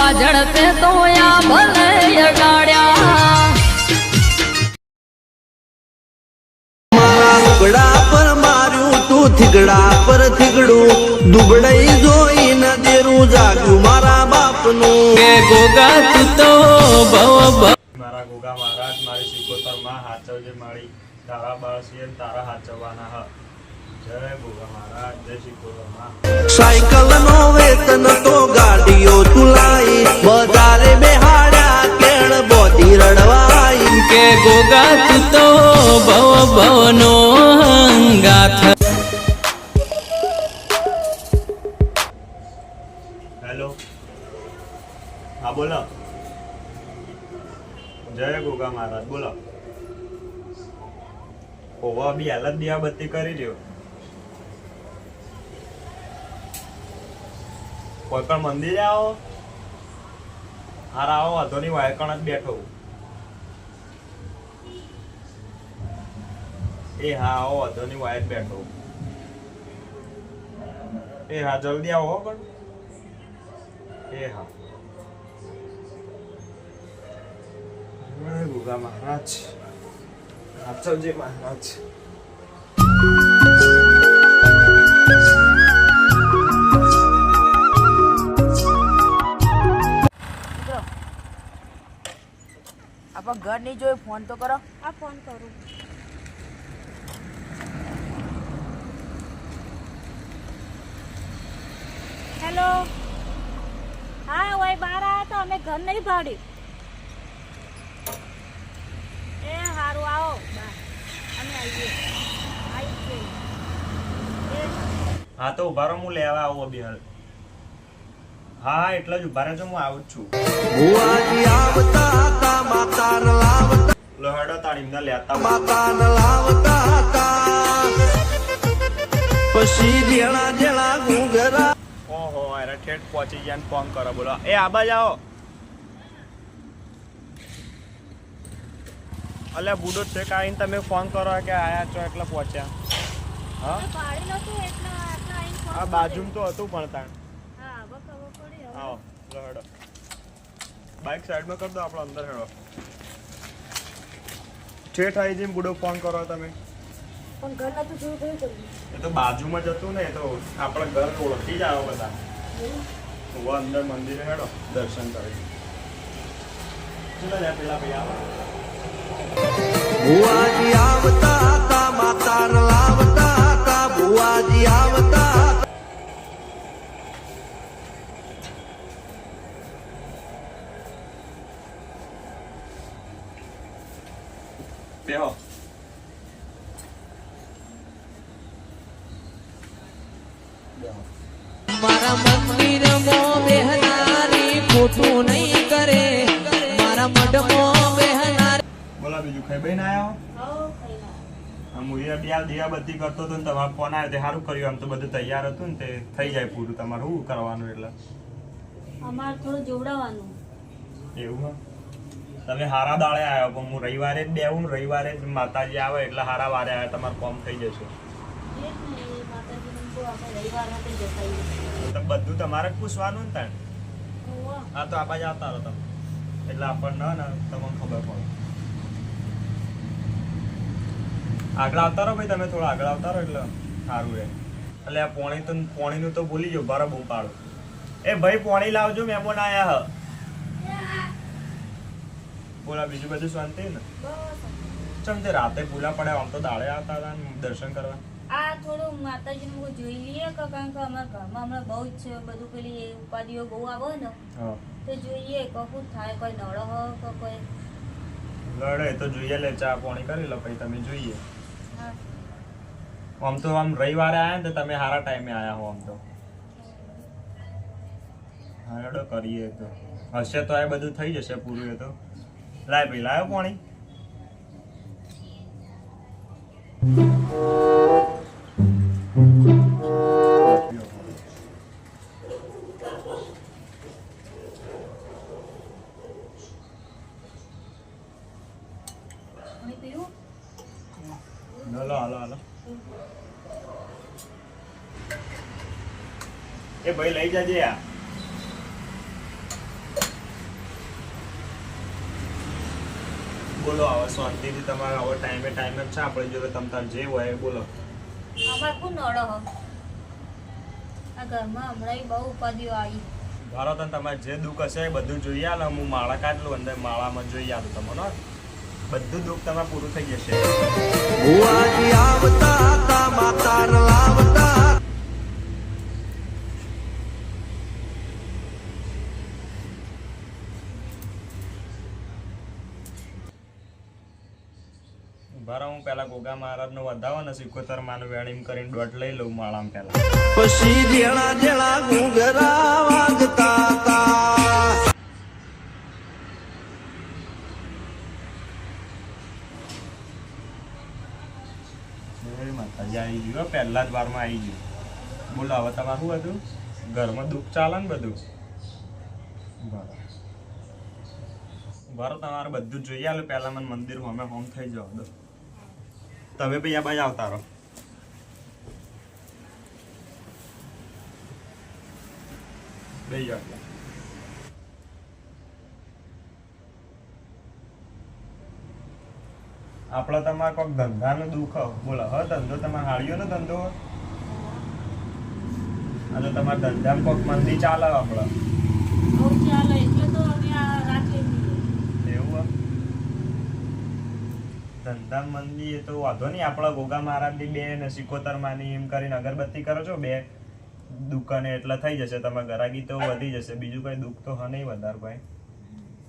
જોવા ઝડપે તો આ ભલે અડાડ્યા લુગડા પર માર્યું તું થીગડા પર થીગડું દુબળાઈ જોઈ ન દેરું જાગ્યું મારા બાપનું કે ગોગા તું તો ભવ મારા ગોગા મહારાજ મારી સિકોતર માં હાચવજે મારી તારા બાળસીએ તારા હાચવવાના હ જય ગોગા મહારાજ જય સિકોતર માં સાયકલ નો વેતન તો ગાડીઓ તુલાઈ બજારે બેહાડ્યા કેળ બોધી રડવાઈ કે ગોગા તું તો ભવ ભવનો હંગાથ હેલો હા બોલો જય ગોગા મહારાજ બોલો ઓવા બી હાલત દિયાબત્તી કરી રહ્યો કોઈ પણ મંદિરે આવો હાર આવો વાંધો નહીં વાયકણ જ બેઠો એ હા આવો વાંધો નહીં વાયર બેઠો એ હા જલ્દી આવો પણ એ હા ગોગા મહારાજ હાચવજે મહારાજ આપણા ઘર નહીં જોયું ફોન તો કરો આ ફોન કરું હેલો હા ઓય બહાર આવ્યા તો અમે ઘર નહીં ભાડ્યું એ સારું આવો બહાર અમે આવીએ હા તો ઉભા રહો હું લેવા આવું અભી હા એટલે જ ઉભા રહેજો હું આવું જ છું ભુવાજી આવતા હતા માતા ન લાવતા લહડો તાણીમને લેતા માતા ન લાવતા હતા પછી જેણા જેણા ઘૂંઘરા ઓહો અરે ઠેઠ પહોંચી ગયા ને ફોન કરો બોલો એ આબા જાઓ અલ્યા બુડો છે કાંઈ તમે ફોન કરો કે આયા છો એટલે પહોંચ્યા હા ભાડે નતું એટલે આટલા આઈને ફોન આ બાજુમાં તો હતું પણ તાણ હા ખબર પડી હવે આવો લહડો બાઇક સાઈડમાં કરી દો આપણો અંદર હેડો ઠેઠ આવી જઈને બુડો ફોન કરો તમે પણ ઘર નતું જોયું કયું કર્યું એ તો બાજુમાં જ હતું ને એ તો આપણે ઘર ઓળખી જ આવો બધા હું અંદર મંદિરે હેડો દર્શન કરી ચલો લે પેલા ભાઈ આવો ભુવાજી આવતા હતા માતા ન લાવતા હતા ભુવાજી આવતા હતા બેહો મારા મંદિરમાં બેહનારી ખોટું નહીં કરે મારા મઢમાં બેહનારી બોલા બીજું ખાઈ બહીને આવ્યા હો ખાઈ લો હું દિયાબત્તી કરતો હતો ને તમારો ફોન આવ્યો તે સારું કર્યું આમ તો બધું તૈયાર હતું ને તે થઈ જાય પૂરું તમારે શું કરવાનું એટલે અમારે થોડું જોવડાવવાનું એવું હા તમે હારા દાડે આવ્યો પણ હું રવિવારે જ બેહું રવિવારે જ માતાજી આવે એટલે હારા વારે આવે તમારું કામ થઈ જશે એ જ ને એ માતાજીનું તો આપણે રવિવાર હાથે જતા આવીએ. તો બધું તમારે જ પૂછવાનું ને તાણ હોવે. હા તો આ બાજુ આવતા રહો તમે એટલે આપણને ને તમને ખબર પડે આગળ આવતા રહો ભાઈ તમે થોડા આગળ આવતા રહો એટલે સારું રહે એટલે આ પોણીનું તો ભૂલી જાઓ બરાબર બૂમ પાડો એ ભાઈ પોણી લાવજો મહેમાન આયા હ બોલા બીજું બધું શાંતિ ને ચમ તે રાતે ભૂલા પડે આમ તો દાડે આવતા હતા ને દર્શન કરવા આ થોડું માતાજીનું જોઈ લઈએ કે કારણ કે અમારા ઘરમાં હમણાં બહુ જ છે બધું પેલી ઉપાધિઓ બહુ આવે ને હા તો જોઈએ કશું થાય કોઈ નડો હો કે કોઈ લડે તો જોઈએ લે ચા પાણી કરી લો પછી તમે જોઈએ હા આમ તો આમ રવિવારે આયા ને તો તમે સારા ટાઈમે આયા હો આમ તો હા હેડો કરીએ તો હશે તો આ બધું થઈ જશે પૂરું એ તો લાય ભાઈ લાયો પાણી પાણી પીવું હાલો હાલો હાલો એ ભાઈ લઈ જાજે આ બોલો હવે શાંતિથી તમારે હવે ટાઈમે ટાઈમે જ છે આપણે જોડે તમ તાર જે હોય એ બોલો. અમારે કોણ નડો હો આ ઘરમાં હમણાં બહુ ઉપાધિઓ આવી ધારો તને તમારે જે દુઃખ હશે એ બધું જોઈ આલો હું માળા કાઢલું અંદર માળામાં જોઈ આલું તમને બધું દુઃખ તમારે પૂરું થઈ જશે. ભુવાજી આવતા હતા માતાર લાવતા ઉભા હું પેલા ગોગા મહારાજ નો વધાવો ને 71 માનું વેણીમ કરીને દોઢ લઈ લઉં માળામાં પેલા. પછી જેણા જેણા ઘૂંઘરા વાગતા હતા. માતાજી આવી ગયું પહેલા જ વારમાં આવી ગયું. બોલો હવે તમારે શું હતું ઘરમાં દુઃખ ચાલે ને બધું બરાબર તમારે બધું જ જોઈએ આલું પહેલા મને મંદિર અમે હોમ થઈ જાવ દો તમે ભાઈ આ બાજુ આવતા રહો. લઈ જાઓ આપડે તમારે કોઈક ધંધાનો દુઃખ બોલો હવે ધંધો તમારે હાળ્યો ને ધંધો અને તમારા ધંધામાં કોઈક મંદી ચાલે આપડે બહુ ચાલે એટલે તો અમે આ રાખી દીધી એવું ધંધા મંદી એ તો વાંધો નહીં આપડા ગોગા મહારાજની બે ને 71 માની એમ કરીને અગરબત્તી કરો છો બે દુકાને એટલે થઈ જશે તમારે ગરાગી તો વધી જશે બીજું કઈ દુઃખ તો હ નહીં વધારે ભાઈ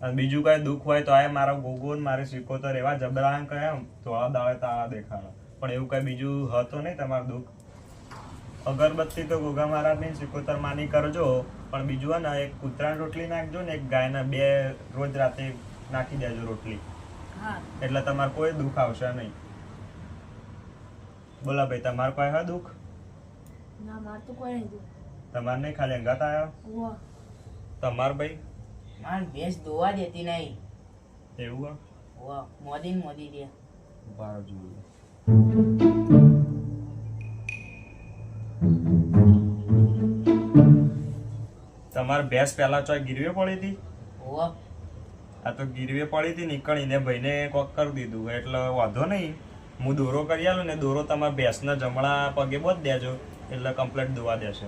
અને બીજું કઈ દુઃખ હોય તો આ મારા ગોગો ને મારે 71 એવા જબરાંગ કયા થોડા દાડે તાળા દેખાડા પણ એવું કઈ બીજું હતું નહીં તમારું દુઃખ. અગરબત્તી તો ગોગા મહારાજની 71 માની કરજો પણ બીજું હોય ને એક કૂતરાની રોટલી નાખજો ને એક ગાયના બે રોજ રાતે નાખી દેજો રોટલી હા એટલે તમારે કોઈ દુઃખ આવશે નહીં. બોલા ભાઈ તમારે કોઈ હા દુઃખ ના માર તો કોઈ નહીં દુઃખ. તમારે નહીં ખાલી અંગાત આવ્યો વાહ તમાર ભાઈ માર ભેંસ દોવા દેતી નહીં. એવું વાહ મોદી ને મોદી દે. બાર જોઈએ તમારે ભેંસ પહેલા ચોય ગીરવે પડી હતી વાહ આ તો ગીરવે પડી હતી નીકળીને ભાઈને કોક કરી દીધું એટલે વાંધો નહીં હું દોરો કરી આલું ને દોરો તમારા ભેંસના જમણા પગે બોધ દેજો એટલે કમ્પ્લીટ દોવા દેશે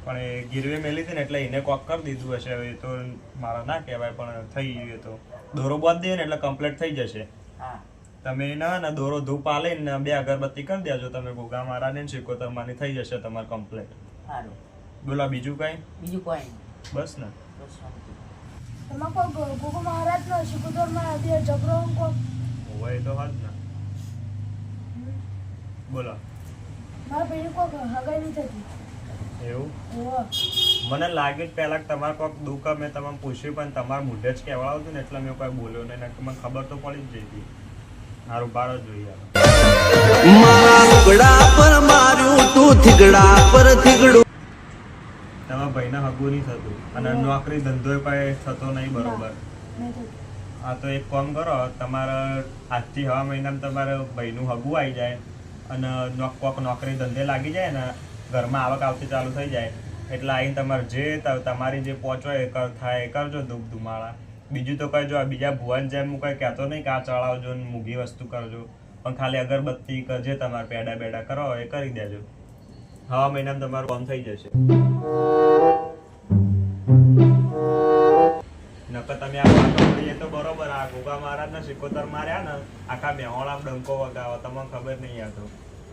પણ એ ગીરવે મેલી હતી ને એટલે એને કોક કરી દીધું હશે એ તો મારા ના કહેવાય પણ થઈ ગયું એ તો દોરો બોધ દે ને એટલે કમ્પ્લીટ થઈ જશે. હા તમે ના દોરો ધૂપ આલીને બે અગરબત્તી કરી દેજો તમે ગોગા મહારાજને 71 માની થઈ જશે તમારે કમ્પ્લીટ. સારું બોલા બીજું કઈ બીજું કોઈ નહીં બસ ને બસ શાંતિ. તમારે કોઈ ગોગો મહારાજનો 71 માં બે જબરો હોય તો હાથ ને બોલો મારા ભાઈને કોઈ હગાઈ નહીં થતી. એવું વાહ મને લાગે જ પહેલા કે તમારે કોઈક દુઃખ મેં તમને પૂછ્યું પણ તમારા મોઢે જ કહેવાડું ને એટલે મેં કોઈ બોલ્યો નહીં ને મને ખબર તો પડી જ જઈ હતી. મારું બાર જ જોઈએ મારા લુગડા પર માર્યું તું થીગડા પર થીગડું. તમારા ભાઈને હગું નહીં થતું અને નોકરી ધંધો કઈ થતો નહીં બરોબર. નહીં થતી. હા તો એક કામ કરો તમારા આજથી હવા મહિનામાં તમારા ભાઈનું હગું આવી જાય અને કોક નોકરી ધંધે લાગી જાય ને ઘરમાં આવક આવતી ચાલુ થઈ જાય એટલે આવીને તમારે જે તમારી જે પહોંચો એ થાય એ કરજો ધૂપ ધુમાળા. બીજું તો કઈ જો બીજા ભુવન જેમ હું કઈ કહેતો નહીં કે આ ચડાવજો ને મૂંઘી વસ્તુ કરજો પણ ખાલી અગરબત્તી જે તમારે પેડા બેડા કરો એ કરી દેજો. હવા મહિનામાં તમારું કામ થઈ જશે. નકર તમે આ વાતો કરીએ તો બરોબર આ ગોગા મહારાજના 71 માર્યા ને આખા મેહોણામાં ડંકો વગાવો તમને ખબર નહીં આ તો.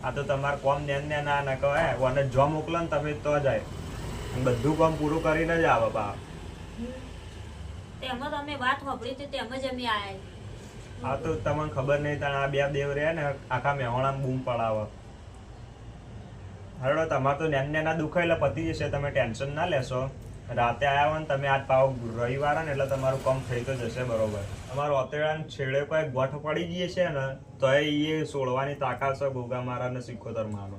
આ તો તમારે કોમ ને ના ના કહેવાય અને જો મોકલો ને તમે તો જાય બધું કામ પૂરું કરીને જ આવે બા. તેમાં તમે વાત સાંભળી હતી તેમ જ અમે આયા આ તો તમને ખબર નહીં તને આ બે દેવ રહ્યા ને આખા મેહોણામાં બૂમ પડાવે. હરડો તમારે તો નેના દુખાય એટલે પતી જશે તમે ટેન્શન ના લેશો. રાતે આવ્યા હોય ને તમે આજ પાવ રવિવાર ને એટલે તમારું કામ થઈ તો જશે બરોબર. તમારું અત્યારે છેડે કોઈ ગોઠ પડી જઈએ છે ને તો એ સોળવાની તાકાત છે ગોગા મહારાજને 71 માનો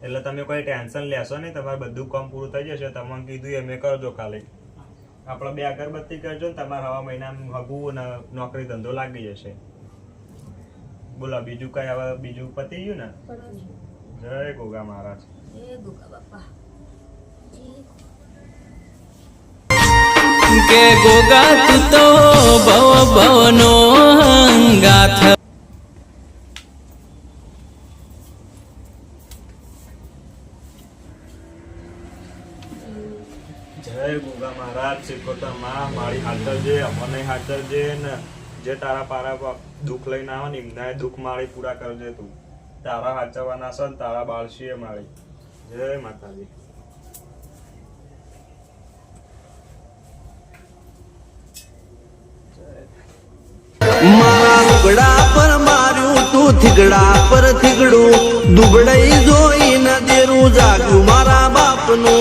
એટલે તમે કોઈ ટેન્શન લેશો નહીં તમારે બધું કામ પૂરું થઈ જશે. તમને કીધું એમ કરજો ખાલી આપણે બે અગરબત્તી કરજો ને તમારે હવા મહિનામાં હગું ને નોકરી ધંધો લાગી જશે. બોલો બીજું કઈ હવે બીજું પતી ગયું ને. જય ગોગા મહારાજ. એ ગોગા બાપા કે ગોગા તું તો ભવ ભવનો ગાથ જય ગોગા મહારાજ સિકોતર માં મારી હાજરજે અમને હાજરજે ને જે તારા પારા દુઃખ લઈને આવે ને એમના દુઃખ મારી પૂરા કરજે તું તારા હાચવાના છે ને તારા બાળશીએ મારી જય માતાજી મારા લુગડા પર માર્યું તું થીગડા પર થીગડું દુબળાઈ જોઈ ન દેરું જાગ્યું મારા બાપનું